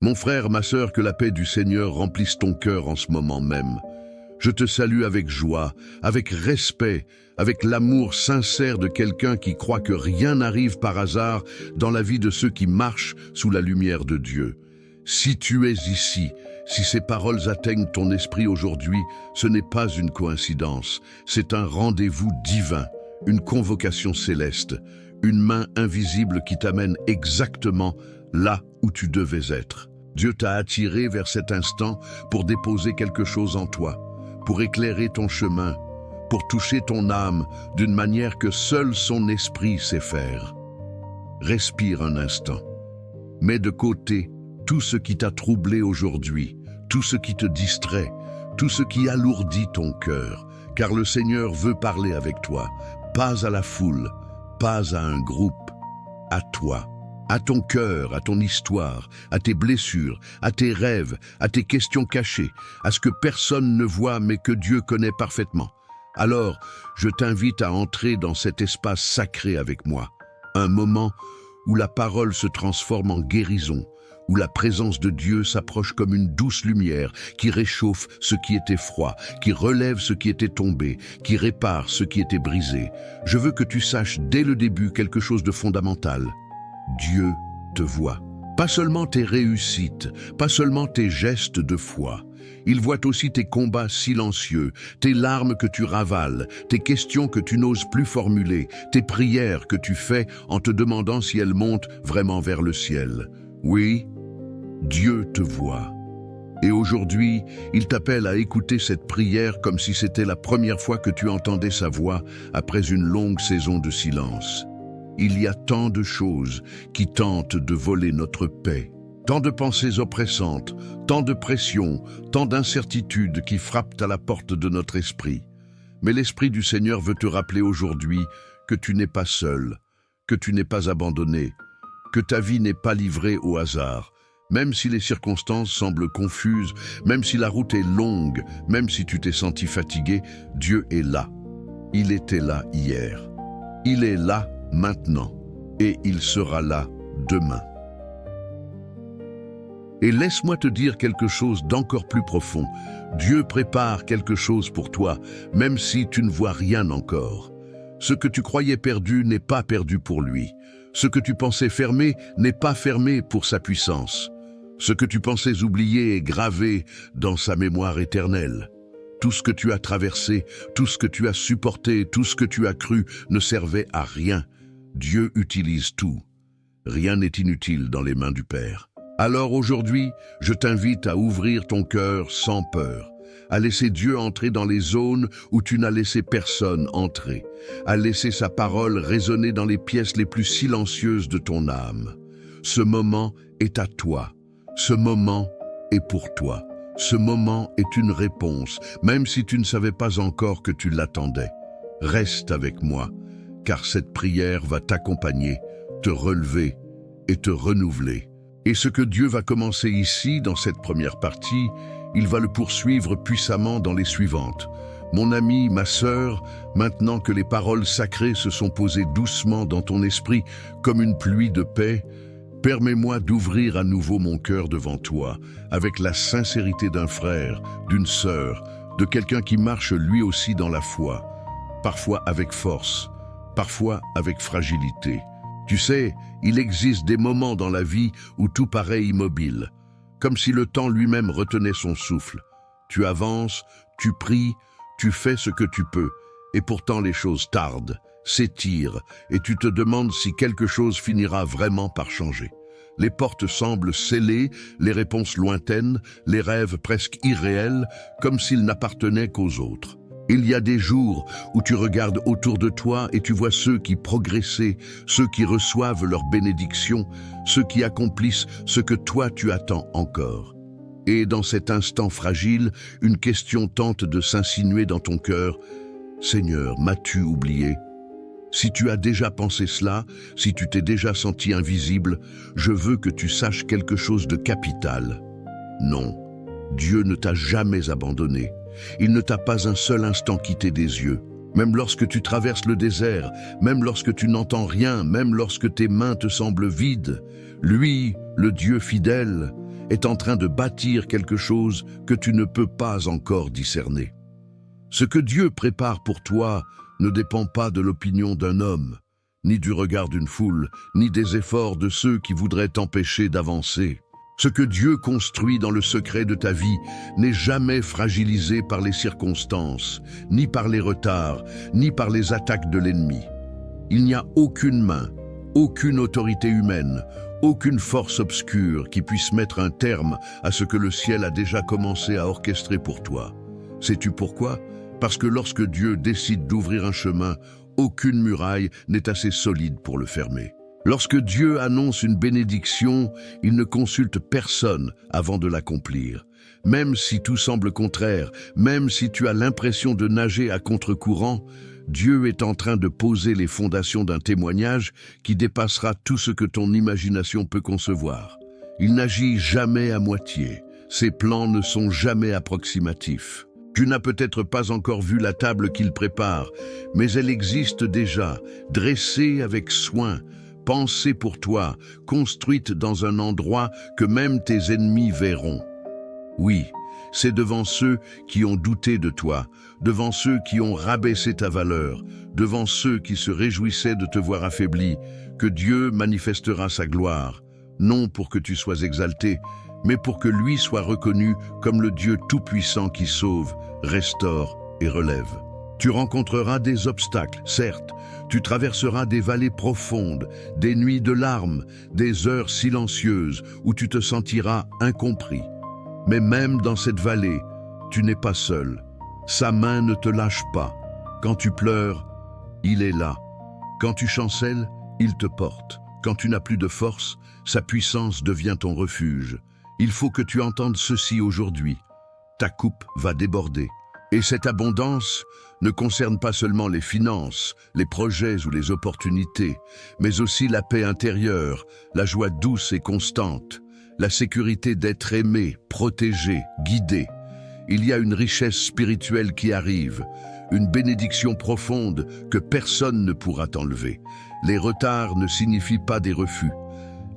Mon frère, ma sœur, que la paix du Seigneur remplisse ton cœur en ce moment même. Je te salue avec joie, avec respect, avec l'amour sincère de quelqu'un qui croit que rien n'arrive par hasard dans la vie de ceux qui marchent sous la lumière de Dieu. Si tu es ici, si ces paroles atteignent ton esprit aujourd'hui, ce n'est pas une coïncidence, c'est un rendez-vous divin, une convocation céleste, une main invisible qui t'amène exactement là où tu devais être. Dieu t'a attiré vers cet instant pour déposer quelque chose en toi, pour éclairer ton chemin, pour toucher ton âme d'une manière que seul son esprit sait faire. Respire un instant. Mets de côté tout ce qui t'a troublé aujourd'hui, tout ce qui te distrait, tout ce qui alourdit ton cœur, car le Seigneur veut parler avec toi, pas à la foule, pas à un groupe, à toi, à ton cœur, à ton histoire, à tes blessures, à tes rêves, à tes questions cachées, à ce que personne ne voit mais que Dieu connaît parfaitement. Alors, je t'invite à entrer dans cet espace sacré avec moi, un moment où la parole se transforme en guérison, où la présence de Dieu s'approche comme une douce lumière qui réchauffe ce qui était froid, qui relève ce qui était tombé, qui répare ce qui était brisé. Je veux que tu saches dès le début quelque chose de fondamental. Dieu te voit. Pas seulement tes réussites, pas seulement tes gestes de foi. Il voit aussi tes combats silencieux, tes larmes que tu ravales, tes questions que tu n'oses plus formuler, tes prières que tu fais en te demandant si elles montent vraiment vers le ciel. Oui, Dieu te voit. Et aujourd'hui, il t'appelle à écouter cette prière comme si c'était la première fois que tu entendais sa voix après une longue saison de silence. Il y a tant de choses qui tentent de voler notre paix, tant de pensées oppressantes, tant de pression, tant d'incertitudes qui frappent à la porte de notre esprit. Mais l'Esprit du Seigneur veut te rappeler aujourd'hui que tu n'es pas seul, que tu n'es pas abandonné, que ta vie n'est pas livrée au hasard. Même si les circonstances semblent confuses, même si la route est longue, même si tu t'es senti fatigué, Dieu est là. Il était là hier. Il est là maintenant. Et il sera là demain. Et laisse-moi te dire quelque chose d'encore plus profond. Dieu prépare quelque chose pour toi, même si tu ne vois rien encore. Ce que tu croyais perdu n'est pas perdu pour lui. Ce que tu pensais fermé n'est pas fermé pour sa puissance. Ce que tu pensais oublier est gravé dans sa mémoire éternelle. Tout ce que tu as traversé, tout ce que tu as supporté, tout ce que tu as cru ne servait à rien. Dieu utilise tout. Rien n'est inutile dans les mains du Père. Alors aujourd'hui, je t'invite à ouvrir ton cœur sans peur, à laisser Dieu entrer dans les zones où tu n'as laissé personne entrer, à laisser sa parole résonner dans les pièces les plus silencieuses de ton âme. Ce moment est à toi. Ce moment est pour toi. Ce moment est une réponse, même si tu ne savais pas encore que tu l'attendais. Reste avec moi, car cette prière va t'accompagner, te relever et te renouveler. Et ce que Dieu va commencer ici, dans cette première partie, il va le poursuivre puissamment dans les suivantes. Mon ami, ma sœur, maintenant que les paroles sacrées se sont posées doucement dans ton esprit comme une pluie de paix, permets-moi d'ouvrir à nouveau mon cœur devant toi, avec la sincérité d'un frère, d'une sœur, de quelqu'un qui marche lui aussi dans la foi, parfois avec force, parfois avec fragilité. Tu sais, il existe des moments dans la vie où tout paraît immobile, comme si le temps lui-même retenait son souffle. Tu avances, tu pries, tu fais ce que tu peux, et pourtant les choses tardent, s'étirent, et tu te demandes si quelque chose finira vraiment par changer. Les portes semblent scellées, les réponses lointaines, les rêves presque irréels, comme s'ils n'appartenaient qu'aux autres. Il y a des jours où tu regardes autour de toi et tu vois ceux qui progressaient, ceux qui reçoivent leur bénédiction, ceux qui accomplissent ce que toi tu attends encore. Et dans cet instant fragile, une question tente de s'insinuer dans ton cœur. Seigneur, m'as-tu oublié ? Si tu as déjà pensé cela, si tu t'es déjà senti invisible, je veux que tu saches quelque chose de capital. Non, Dieu ne t'a jamais abandonné. Il ne t'a pas un seul instant quitté des yeux. Même lorsque tu traverses le désert, même lorsque tu n'entends rien, même lorsque tes mains te semblent vides, lui, le Dieu fidèle, est en train de bâtir quelque chose que tu ne peux pas encore discerner. Ce que Dieu prépare pour toi ne dépend pas de l'opinion d'un homme, ni du regard d'une foule, ni des efforts de ceux qui voudraient t'empêcher d'avancer. Ce que Dieu construit dans le secret de ta vie n'est jamais fragilisé par les circonstances, ni par les retards, ni par les attaques de l'ennemi. Il n'y a aucune main, aucune autorité humaine, aucune force obscure qui puisse mettre un terme à ce que le ciel a déjà commencé à orchestrer pour toi. Sais-tu pourquoi? Parce que lorsque Dieu décide d'ouvrir un chemin, aucune muraille n'est assez solide pour le fermer. Lorsque Dieu annonce une bénédiction, il ne consulte personne avant de l'accomplir. Même si tout semble contraire, même si tu as l'impression de nager à contre-courant, Dieu est en train de poser les fondations d'un témoignage qui dépassera tout ce que ton imagination peut concevoir. Il n'agit jamais à moitié. Ses plans ne sont jamais approximatifs. Tu n'as peut-être pas encore vu la table qu'il prépare, mais elle existe déjà, dressée avec soin, pensée pour toi, construite dans un endroit que même tes ennemis verront. Oui, c'est devant ceux qui ont douté de toi, devant ceux qui ont rabaissé ta valeur, devant ceux qui se réjouissaient de te voir affaibli, que Dieu manifestera sa gloire, non pour que tu sois exalté, mais pour que lui soit reconnu comme le Dieu tout-puissant qui sauve, restaure et relève. Tu rencontreras des obstacles, certes, tu traverseras des vallées profondes, des nuits de larmes, des heures silencieuses où tu te sentiras incompris. Mais même dans cette vallée, tu n'es pas seul. Sa main ne te lâche pas. Quand tu pleures, il est là. Quand tu chancelles, il te porte. Quand tu n'as plus de force, sa puissance devient ton refuge. Il faut que tu entendes ceci aujourd'hui. Ta coupe va déborder. Et cette abondance ne concerne pas seulement les finances, les projets ou les opportunités, mais aussi la paix intérieure, la joie douce et constante, la sécurité d'être aimé, protégé, guidé. Il y a une richesse spirituelle qui arrive, une bénédiction profonde que personne ne pourra t'enlever. Les retards ne signifient pas des refus.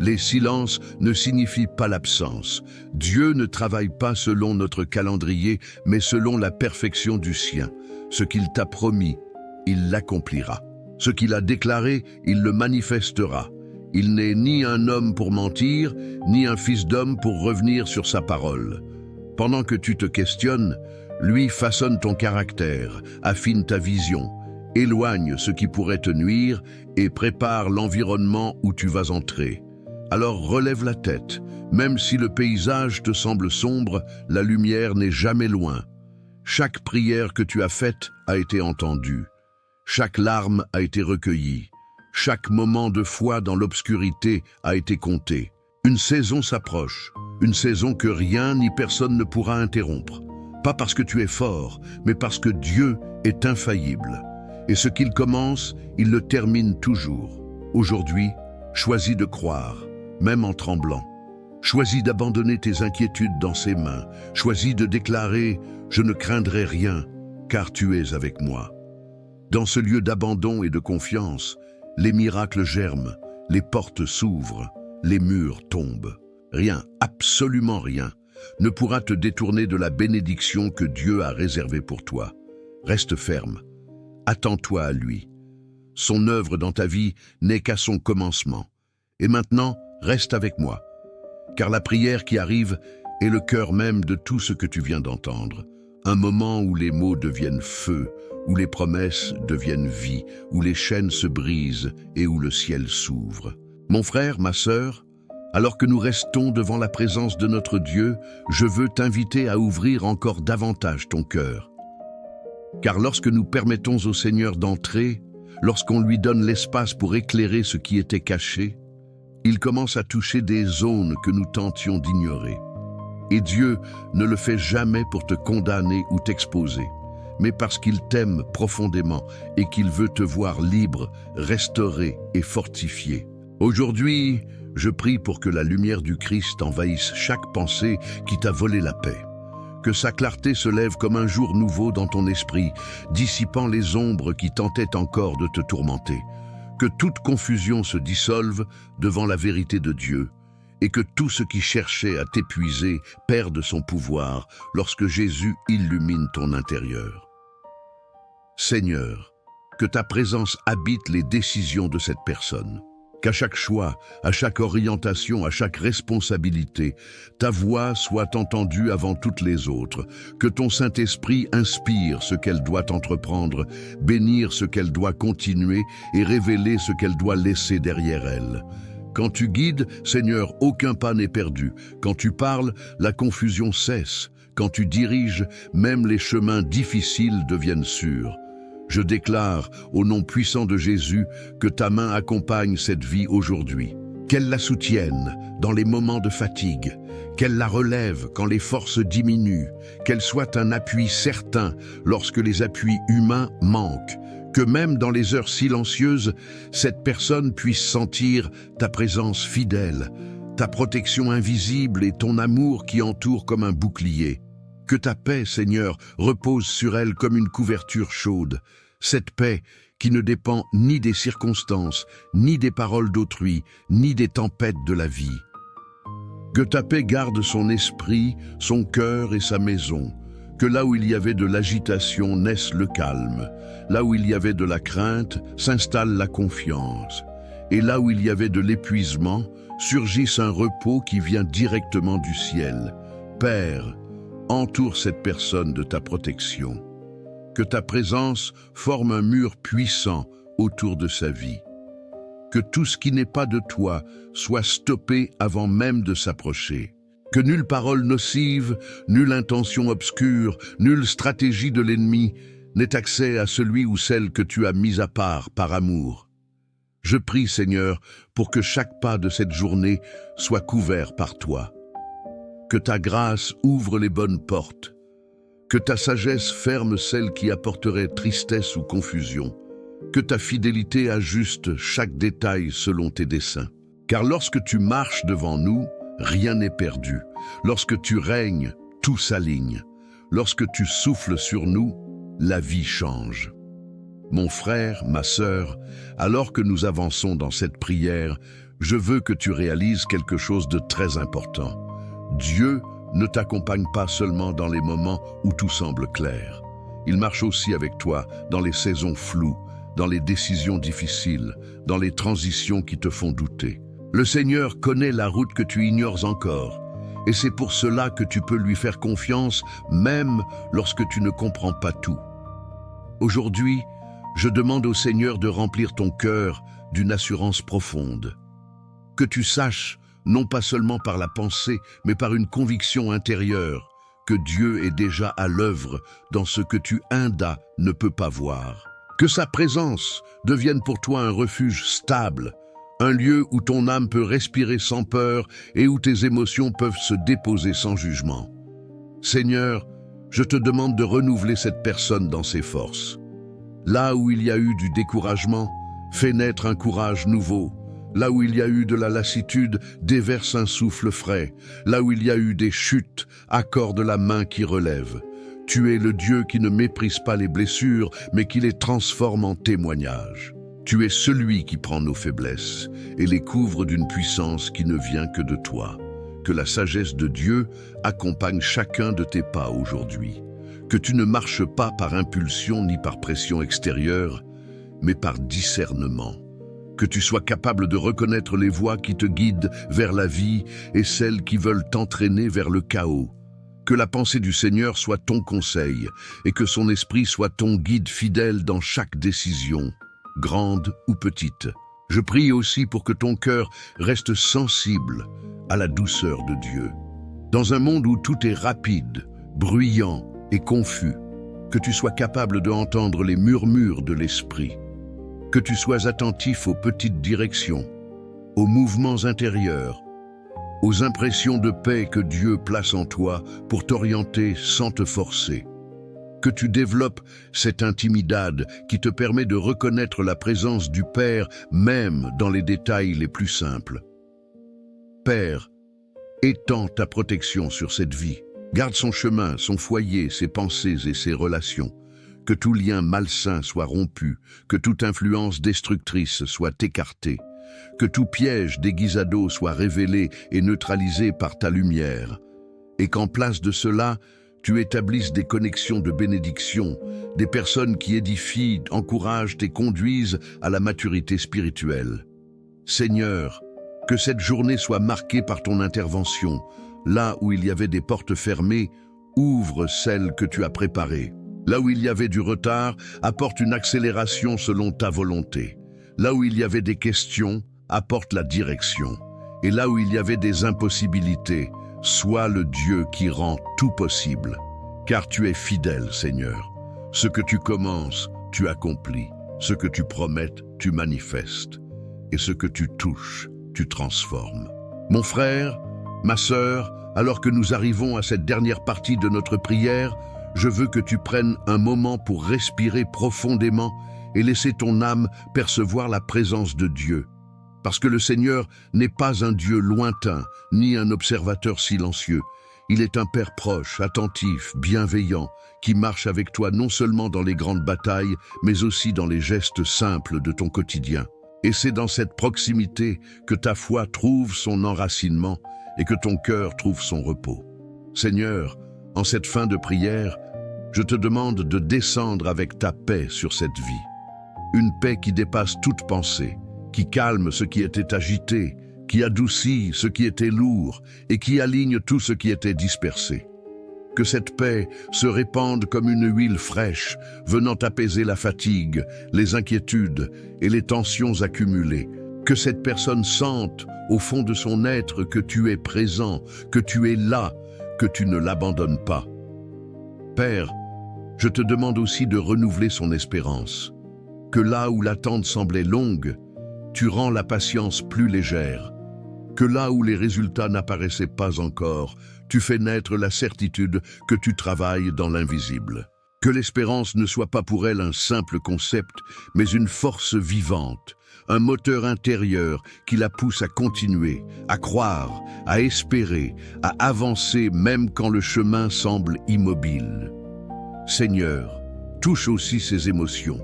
Les silences ne signifient pas l'absence. Dieu ne travaille pas selon notre calendrier, mais selon la perfection du sien. Ce qu'il t'a promis, il l'accomplira. Ce qu'il a déclaré, il le manifestera. Il n'est ni un homme pour mentir, ni un fils d'homme pour revenir sur sa parole. Pendant que tu te questionnes, lui façonne ton caractère, affine ta vision, éloigne ce qui pourrait te nuire et prépare l'environnement où tu vas entrer. Alors relève la tête. Même si le paysage te semble sombre, la lumière n'est jamais loin. Chaque prière que tu as faite a été entendue. Chaque larme a été recueillie. Chaque moment de foi dans l'obscurité a été compté. Une saison s'approche, une saison que rien ni personne ne pourra interrompre. Pas parce que tu es fort, mais parce que Dieu est infaillible. Et ce qu'il commence, il le termine toujours. Aujourd'hui, choisis de croire, même en tremblant. Choisis d'abandonner tes inquiétudes dans ses mains. Choisis de déclarer « Je ne craindrai rien, car tu es avec moi ». Dans ce lieu d'abandon et de confiance, les miracles germent, les portes s'ouvrent, les murs tombent. Rien, absolument rien, ne pourra te détourner de la bénédiction que Dieu a réservée pour toi. Reste ferme, attends-toi à lui. Son œuvre dans ta vie n'est qu'à son commencement. Et maintenant, reste avec moi, car la prière qui arrive est le cœur même de tout ce que tu viens d'entendre. Un moment où les mots deviennent feu, où les promesses deviennent vie, où les chaînes se brisent et où le ciel s'ouvre. Mon frère, ma sœur, alors que nous restons devant la présence de notre Dieu, je veux t'inviter à ouvrir encore davantage ton cœur. Car lorsque nous permettons au Seigneur d'entrer, lorsqu'on lui donne l'espace pour éclairer ce qui était caché, il commence à toucher des zones que nous tentions d'ignorer. Et Dieu ne le fait jamais pour te condamner ou t'exposer, mais parce qu'il t'aime profondément et qu'il veut te voir libre, restauré et fortifié. Aujourd'hui, je prie pour que la lumière du Christ envahisse chaque pensée qui t'a volé la paix. Que sa clarté se lève comme un jour nouveau dans ton esprit, dissipant les ombres qui tentaient encore de te tourmenter. Que toute confusion se dissolve devant la vérité de Dieu, et que tout ce qui cherchait à t'épuiser perde son pouvoir lorsque Jésus illumine ton intérieur. Seigneur, que ta présence habite les décisions de cette personne. Qu'à chaque choix, à chaque orientation, à chaque responsabilité, ta voix soit entendue avant toutes les autres. Que ton Saint-Esprit inspire ce qu'elle doit entreprendre, bénir ce qu'elle doit continuer et révéler ce qu'elle doit laisser derrière elle. Quand tu guides, Seigneur, aucun pas n'est perdu. Quand tu parles, la confusion cesse. Quand tu diriges, même les chemins difficiles deviennent sûrs. Je déclare, au nom puissant de Jésus, que ta main accompagne cette vie aujourd'hui. Qu'elle la soutienne dans les moments de fatigue, qu'elle la relève quand les forces diminuent, qu'elle soit un appui certain lorsque les appuis humains manquent, que même dans les heures silencieuses, cette personne puisse sentir ta présence fidèle, ta protection invisible et ton amour qui entoure comme un bouclier. Que ta paix, Seigneur, repose sur elle comme une couverture chaude. Cette paix qui ne dépend ni des circonstances, ni des paroles d'autrui, ni des tempêtes de la vie. Que ta paix garde son esprit, son cœur et sa maison. Que là où il y avait de l'agitation naisse le calme. Là où il y avait de la crainte, s'installe la confiance. Et là où il y avait de l'épuisement, surgisse un repos qui vient directement du ciel. Père, entoure cette personne de ta protection. Que ta présence forme un mur puissant autour de sa vie. Que tout ce qui n'est pas de toi soit stoppé avant même de s'approcher. Que nulle parole nocive, nulle intention obscure, nulle stratégie de l'ennemi n'ait accès à celui ou celle que tu as mis à part par amour. Je prie, Seigneur, pour que chaque pas de cette journée soit couvert par toi. Que ta grâce ouvre les bonnes portes, que ta sagesse ferme celles qui apporteraient tristesse ou confusion, que ta fidélité ajuste chaque détail selon tes desseins. Car lorsque tu marches devant nous, rien n'est perdu. Lorsque tu règnes, tout s'aligne. Lorsque tu souffles sur nous, la vie change. Mon frère, ma sœur, alors que nous avançons dans cette prière, je veux que tu réalises quelque chose de très important. Dieu ne t'accompagne pas seulement dans les moments où tout semble clair. Il marche aussi avec toi dans les saisons floues, dans les décisions difficiles, dans les transitions qui te font douter. Le Seigneur connaît la route que tu ignores encore, et c'est pour cela que tu peux lui faire confiance même lorsque tu ne comprends pas tout. Aujourd'hui, je demande au Seigneur de remplir ton cœur d'une assurance profonde. Que tu saches, non pas seulement par la pensée, mais par une conviction intérieure, que Dieu est déjà à l'œuvre dans ce que tu inda ne peux pas voir. Que sa présence devienne pour toi un refuge stable, un lieu où ton âme peut respirer sans peur et où tes émotions peuvent se déposer sans jugement. Seigneur, je te demande de renouveler cette personne dans ses forces. Là où il y a eu du découragement, fais naître un courage nouveau. Là où il y a eu de la lassitude, déverse un souffle frais. Là où il y a eu des chutes, accorde la main qui relève. Tu es le Dieu qui ne méprise pas les blessures, mais qui les transforme en témoignages. Tu es celui qui prend nos faiblesses et les couvre d'une puissance qui ne vient que de toi. Que la sagesse de Dieu accompagne chacun de tes pas aujourd'hui. Que tu ne marches pas par impulsion ni par pression extérieure, mais par discernement. Que tu sois capable de reconnaître les voies qui te guident vers la vie et celles qui veulent t'entraîner vers le chaos. Que la pensée du Seigneur soit ton conseil et que son esprit soit ton guide fidèle dans chaque décision, grande ou petite. Je prie aussi pour que ton cœur reste sensible à la douceur de Dieu. Dans un monde où tout est rapide, bruyant et confus, que tu sois capable d'entendre les murmures de l'esprit. Que tu sois attentif aux petites directions, aux mouvements intérieurs, aux impressions de paix que Dieu place en toi pour t'orienter sans te forcer. Que tu développes cette intimidade qui te permet de reconnaître la présence du Père même dans les détails les plus simples. Père, étends ta protection sur cette vie. Garde son chemin, son foyer, ses pensées et ses relations. Que tout lien malsain soit rompu, que toute influence destructrice soit écartée. Que tout piège déguisado soit révélé et neutralisé par ta lumière. Et qu'en place de cela, tu établisses des connexions de bénédiction, des personnes qui édifient, encouragent et conduisent à la maturité spirituelle. Seigneur, que cette journée soit marquée par ton intervention. Là où il y avait des portes fermées, ouvre celles que tu as préparées. Là où il y avait du retard, apporte une accélération selon ta volonté. Là où il y avait des questions, apporte la direction. Et là où il y avait des impossibilités, sois le Dieu qui rend tout possible. Car tu es fidèle, Seigneur. Ce que tu commences, tu accomplis. Ce que tu promettes, tu manifestes. Et ce que tu touches, tu transformes. Mon frère, ma sœur, alors que nous arrivons à cette dernière partie de notre prière, je veux que tu prennes un moment pour respirer profondément et laisser ton âme percevoir la présence de Dieu. Parce que le Seigneur n'est pas un Dieu lointain, ni un observateur silencieux. Il est un Père proche, attentif, bienveillant, qui marche avec toi non seulement dans les grandes batailles, mais aussi dans les gestes simples de ton quotidien. Et c'est dans cette proximité que ta foi trouve son enracinement et que ton cœur trouve son repos. Seigneur, en cette fin de prière, je te demande de descendre avec ta paix sur cette vie. Une paix qui dépasse toute pensée, qui calme ce qui était agité, qui adoucit ce qui était lourd et qui aligne tout ce qui était dispersé. Que cette paix se répande comme une huile fraîche, venant apaiser la fatigue, les inquiétudes et les tensions accumulées. Que cette personne sente, au fond de son être, que tu es présent, que tu es là, que tu ne l'abandonnes pas. Père, je te demande aussi de renouveler son espérance. Que là où l'attente semblait longue, tu rends la patience plus légère. Que là où les résultats n'apparaissaient pas encore, tu fais naître la certitude que tu travailles dans l'invisible. Que l'espérance ne soit pas pour elle un simple concept, mais une force vivante, un moteur intérieur qui la pousse à continuer, à croire, à espérer, à avancer même quand le chemin semble immobile. Seigneur, touche aussi ses émotions.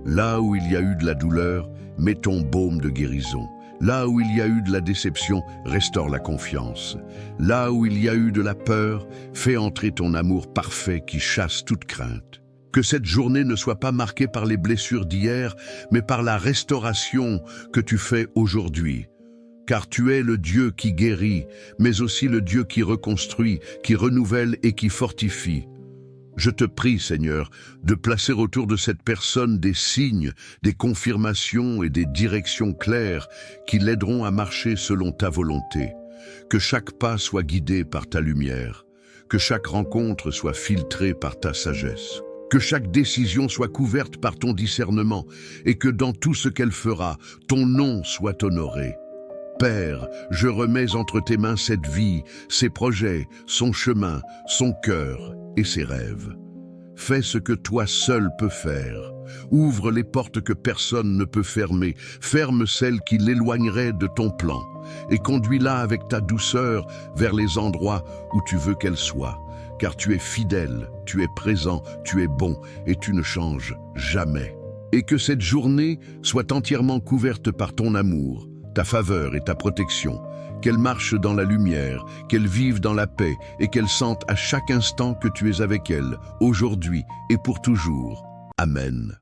Là où il y a eu de la douleur, mets ton baume de guérison. Là où il y a eu de la déception, restaure la confiance. Là où il y a eu de la peur, fais entrer ton amour parfait qui chasse toute crainte. Que cette journée ne soit pas marquée par les blessures d'hier, mais par la restauration que tu fais aujourd'hui. Car tu es le Dieu qui guérit, mais aussi le Dieu qui reconstruit, qui renouvelle et qui fortifie. Je te prie, Seigneur, de placer autour de cette personne des signes, des confirmations et des directions claires qui l'aideront à marcher selon ta volonté. Que chaque pas soit guidé par ta lumière, que chaque rencontre soit filtrée par ta sagesse, que chaque décision soit couverte par ton discernement et que dans tout ce qu'elle fera, ton nom soit honoré. Père, je remets entre tes mains cette vie, ses projets, son chemin, son cœur et ses rêves. Fais ce que toi seul peux faire. Ouvre les portes que personne ne peut fermer. Ferme celles qui l'éloigneraient de ton plan. Et conduis-la avec ta douceur vers les endroits où tu veux qu'elle soit. Car tu es fidèle, tu es présent, tu es bon et tu ne changes jamais. Et que cette journée soit entièrement couverte par ton amour, ta faveur et ta protection. Qu'elle marche dans la lumière, qu'elle vive dans la paix et qu'elle sente à chaque instant que tu es avec elle, aujourd'hui et pour toujours. Amen.